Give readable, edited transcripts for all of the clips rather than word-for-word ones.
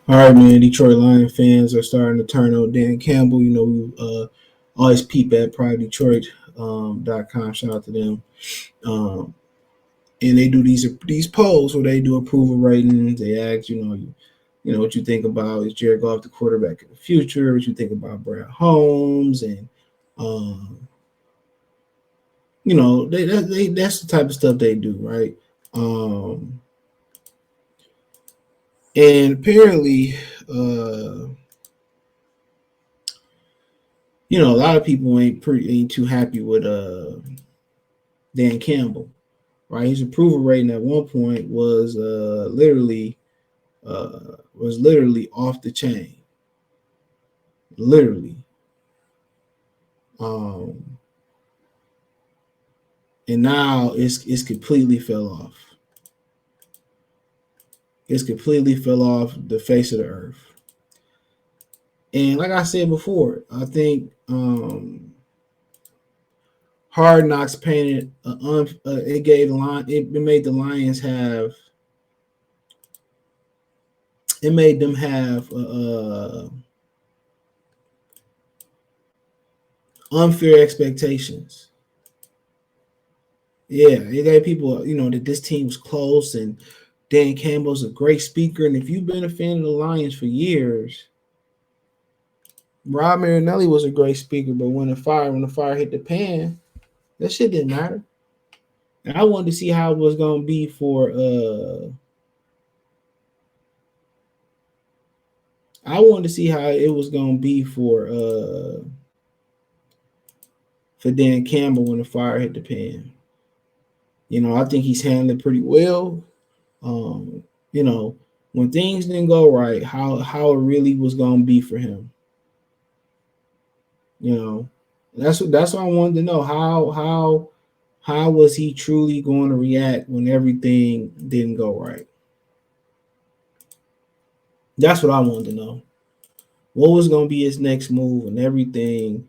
All right, man. Detroit Lion fans are starting to turn on Dan Campbell. We always peep at PrideDetroit.com. Shout out to them. Um, and they do these polls where they do approval ratings. They ask, what you think about is Jared Goff the quarterback of the future? What you think about Brad Holmes? And um, that's the type of stuff they do, right? Um, and apparently, a lot of people ain't too happy with Dan Campbell, right? His approval rating at one point was literally off the chain, literally. Um, and now it's completely fell off. It's completely fell off the face of the earth. And like I said before, I think Hard Knocks painted it gave the line it made the Lions have it made them have unfair expectations. Yeah, it gave people, that this team was close and Dan Campbell's a great speaker. And if you've been a fan of the Lions for years, Rob Marinelli was a great speaker, but when the fire hit the pan, that shit didn't matter. And I wanted to see how it was gonna be for I wanted to see how it was gonna be for Dan Campbell when the fire hit the pan. I think he's handled it pretty well. Um, when things didn't go right, how it really was gonna be for him. That's what I wanted to know. How was he truly going to react when everything didn't go right? That's what I wanted to know. What was going to be his next move and everything,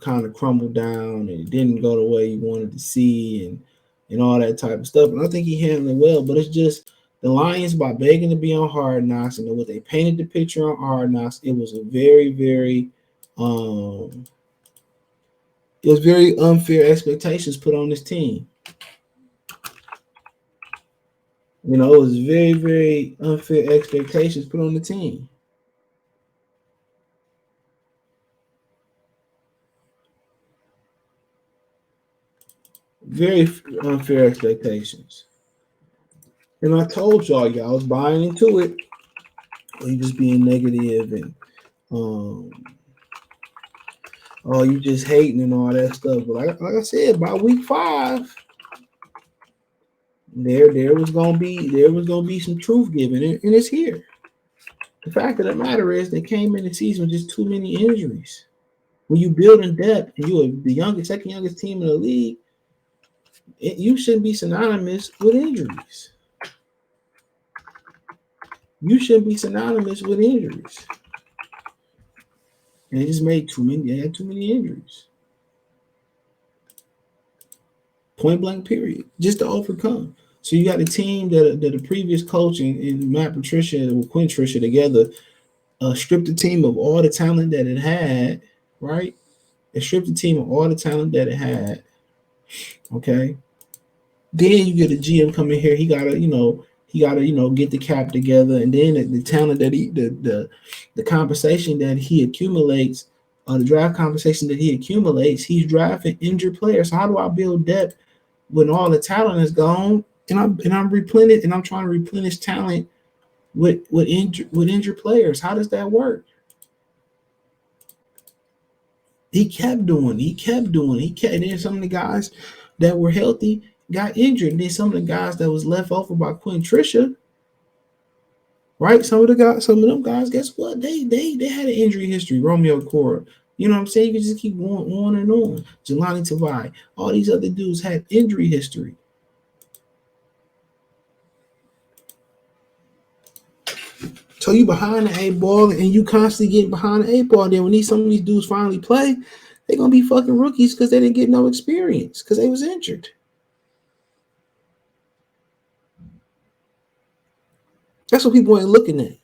kind of crumbled down and it didn't go the way he wanted to see and all that type of stuff. And I think he handled it well, but it's just the Lions by begging to be on Hard Knocks and what they painted the picture on Hard Knocks. It was a very, very it was very unfair expectations put on this team. It was very, very unfair expectations put on the team. Very unfair expectations. And I told y'all was buying into it. Or you just being negative and oh, you just hating and all that stuff. But like I said, by week 5, there was gonna be some truth given, and it's here. The fact of the matter is, they came in the season with just too many injuries. When you build in depth and you are the second youngest team in the league, you shouldn't be synonymous with injuries. You shouldn't be synonymous with injuries. And they just made too many. They had too many injuries. Point blank, period. Just to overcome. So you got a team that the previous coach and Matt Patricia or Quinn Tricia together stripped the team of all the talent that it had, right? It stripped the team of all the talent that it had. Okay. Then you get a GM coming here. He gotta get the cap together, and then the talent that the compensation that he accumulates, the draft compensation that he accumulates, he's drafting injured players. So how do I build depth when all the talent is gone, and I'm replenished, and I'm trying to replenish talent with injured players? How does that work? He kept doing. And then some of the guys that were healthy got injured. And then some of the guys that was left over by Quinn Tricia, right? Some of them guys, guess what? They had an injury history. Romeo Cora. You know what I'm saying? You can just keep going on and on. Jelani Tavai. All these other dudes had injury history. So you behind the 8 ball and you constantly getting behind the 8 ball. Then when some of these dudes finally play, they're gonna be fucking rookies because they didn't get no experience because they was injured. That's what people ain't looking at.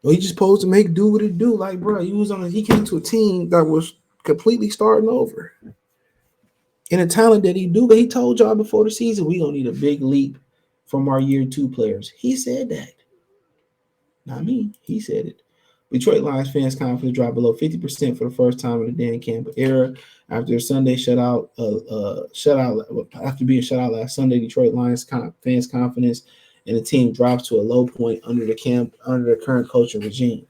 Well, he just supposed to make do what it do. Like, bro, he came to a team that was completely starting over. And the talent that he told y'all before the season, we gonna need a big leap from our year two players. He said that. Not me. He said it. Detroit Lions fans' confidence dropped below 50% for the first time in the Dan Campbell era after a Sunday shutout. After being shut out last Sunday, Detroit Lions fans' confidence in the team drops to a low point under the current coaching regime.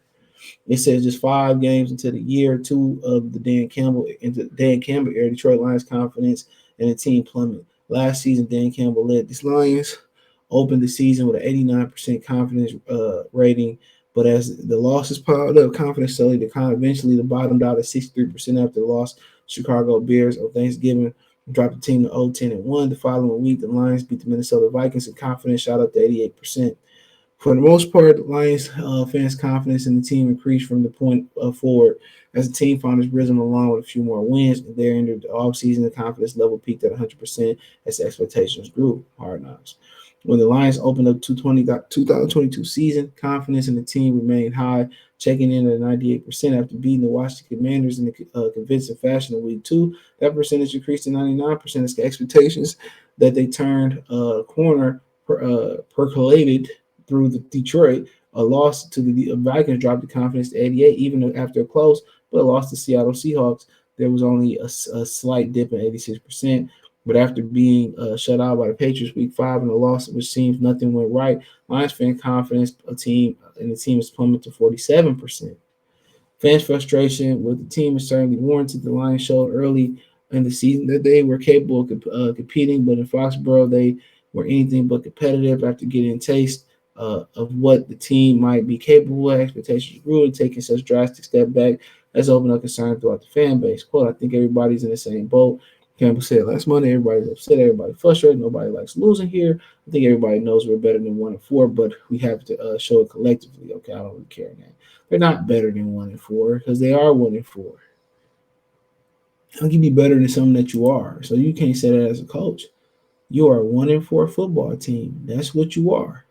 It says just 5 games into the year two of the Dan Campbell era, Detroit Lions confidence in the team plummeted. Last season, Dan Campbell led these Lions, opened the season with an 89% confidence rating, but as the losses piled up, confidence slowly declined. Eventually, the bottomed out at 63% after the loss. Chicago Bears on Thanksgiving dropped the team to 0-10-1. The following week, the Lions beat the Minnesota Vikings, and confidence shot up to 88%. For the most part, the Lions fans' confidence in the team increased from the point forward as the team found its rhythm along with a few more wins. And there entered the offseason, the confidence level peaked at 100% as expectations grew. Hard knocks. When the Lions opened up 2022 season, confidence in the team remained high, checking in at 98% after beating the Washington Commanders in the convincing fashion in week two. That percentage increased to 99% as expectations that they turned corner percolated through the Detroit. A loss to the Vikings dropped the confidence to 88, even after a close, but a loss to Seattle Seahawks. There was only a slight dip in 86%. But after being shut out by the Patriots week 5 and a loss, which seems nothing went right, Lions fan confidence in the team is plummeted to 47%. Fans' frustration with the team is certainly warranted. The Lions showed early in the season that they were capable of competing, but in Foxborough, they were anything but competitive after getting a taste of what the team might be capable of. Expectations grew, and taking such drastic step back has opened up concern throughout the fan base. Quote, I think everybody's in the same boat. Campbell said last Monday, everybody's upset, everybody frustrated, nobody likes losing here. I think everybody knows we're better than 1-4, but we have to show it collectively. Okay, I don't really care now. They're not better than 1-4 because they are 1-4. How can you be better than something that you are? So you can't say that as a coach. You are a 1-4 football team. That's what you are.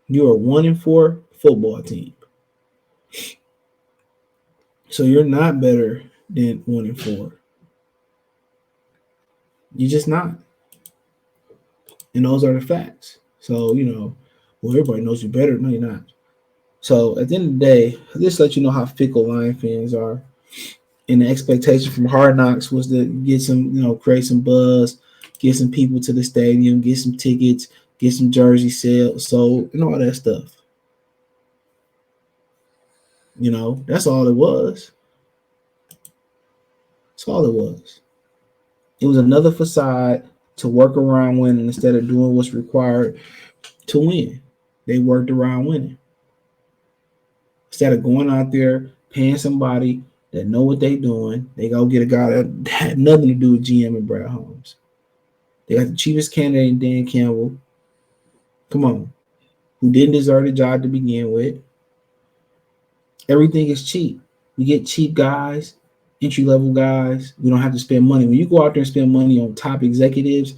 You're a 1-4 football team. So you're not better than 1-4. You're just not. And those are the facts. So, well, everybody knows you're better. No, you're not. So at the end of the day, just let you know how fickle Lion fans are. And the expectation from Hard Knocks was to get some, create some buzz, get some people to the stadium, get some tickets, get some jersey sales, sold, and all that stuff. That's all it was. That's all it was. It was another facade to work around winning instead of doing what's required to win. They worked around winning. Instead of going out there, paying somebody that know what they doing, they go get a guy that had nothing to do with GM and Brad Holmes. They got the cheapest candidate in Dan Campbell. Come on. Who didn't deserve the job to begin with. Everything is cheap. We get cheap guys, entry-level guys. We don't have to spend money. When you go out there and spend money on top executives,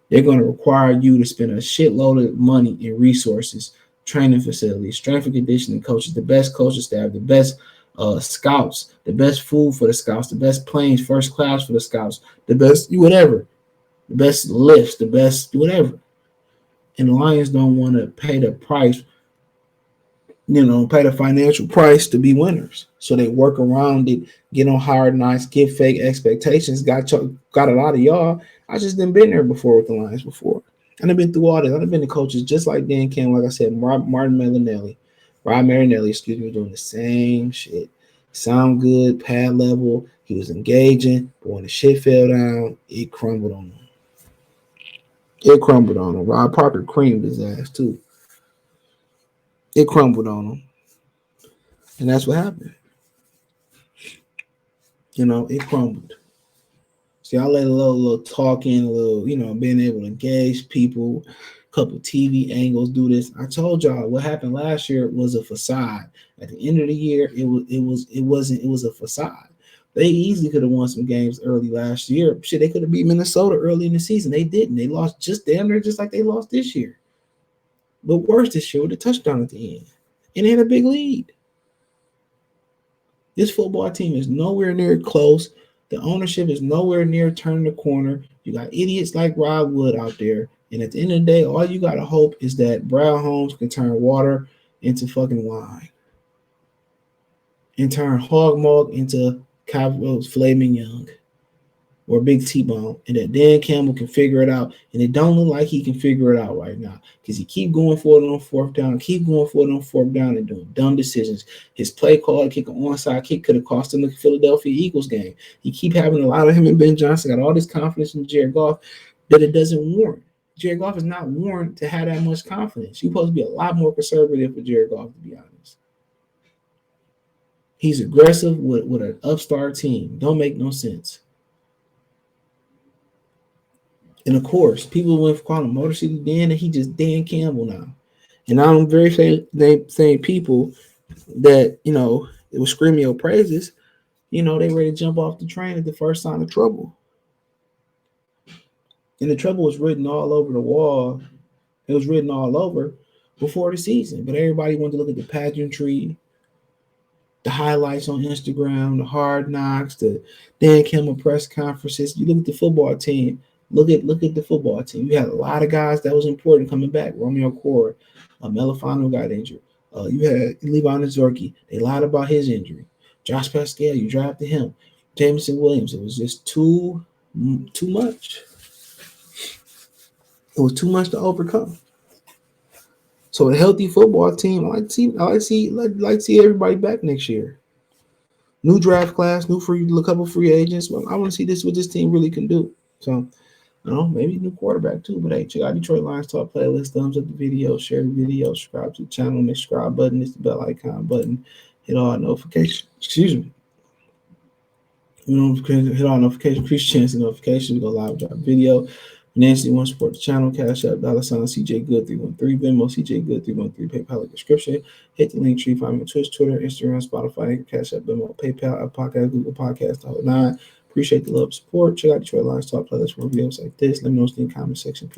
they're going to require you to spend a shitload of money and resources, training facilities, strength and conditioning coaches, the best coaching staff, the best scouts, the best food for the scouts, the best planes, first class for the scouts, the best whatever, the best lifts, the best whatever. And the Lions don't want to pay the price, pay the financial price to be winners. So they work around it, get on Hard Knocks, get fake expectations. Got a lot of y'all. I just didn't been there before with the Lions before. I've been through all this. I've been the coaches just like Dan Campbell, like I said, Rob Marinelli, doing the same shit. Sound good, pad level. He was engaging, but when the shit fell down, it crumbled on him. Rob Parker creamed his ass too. It crumbled on him. And that's what happened. It crumbled. See, I let a little talking, a little, being able to engage people, a couple TV angles, do this. I told y'all what happened last year was a facade. At the end of the year, it was a facade. They easily could have won some games early last year. Shit, they could have beat Minnesota early in the season. They didn't. They lost just damn near just like they lost this year. But worse this year with a touchdown at the end. And they had a big lead. This football team is nowhere near close. The ownership is nowhere near turning the corner. You got idiots like Rod Wood out there. And at the end of the day, all you got to hope is that Brown Holmes can turn water into fucking wine and turn hog maw into Campbell's flaming young or Big T-Bone, and that Dan Campbell can figure it out. And it don't look like he can figure it out right now because he keep going for it on fourth down, keep going for it on fourth down, and doing dumb decisions. His play call, kick an onside kick, could have cost him the Philadelphia Eagles game. He keep having a lot of him and Ben Johnson got all this confidence in Jared Goff that it doesn't warrant. Jared Goff is not warranted to have that much confidence. You're supposed to be a lot more conservative with Jared Goff, to be honest. He's aggressive with an upstart team. Don't make no sense. And of course, people went for calling him Motor City Dan, and he just Dan Campbell now. And I'm very same people that it was screaming your praises. They ready to jump off the train at the first sign of trouble. And the trouble was written all over the wall. It was written all over before the season, but everybody wanted to look at the pageantry, the highlights on Instagram, the hard knocks, the Dan Campbell press conferences. You look at the football team. Look at the football team. You had a lot of guys that was important coming back. Romeo Core, Melifano got injured. You had Levon Zorki. They lied about his injury. Josh Pascal, you drafted him. Jameson Williams. It was just too much. It was too much to overcome. So a healthy football team, I like to see everybody back next year. New draft class, a couple free agents. Well, I want to see what this team really can do. So, maybe new quarterback too. But hey, check out Detroit Lions Talk playlist. Thumbs up the video, share the video, subscribe to the channel. The subscribe button is the bell icon button. Hit all notifications. Excuse me. Hit all notifications. Increase chance of notifications. We go live with our video. Nancy want to support the channel, Cash App, $sign CJ Good 313, Venmo CJ Good 313, PayPal description. Hit the link tree, find me on Twitch, Twitter, Instagram, Spotify, Cash App, Venmo, PayPal, Apple Podcast, Google Podcast, the whole nine. Appreciate the love, support. Check out Detroit Lions Talk playlist for videos like this. Let me know in the comment section.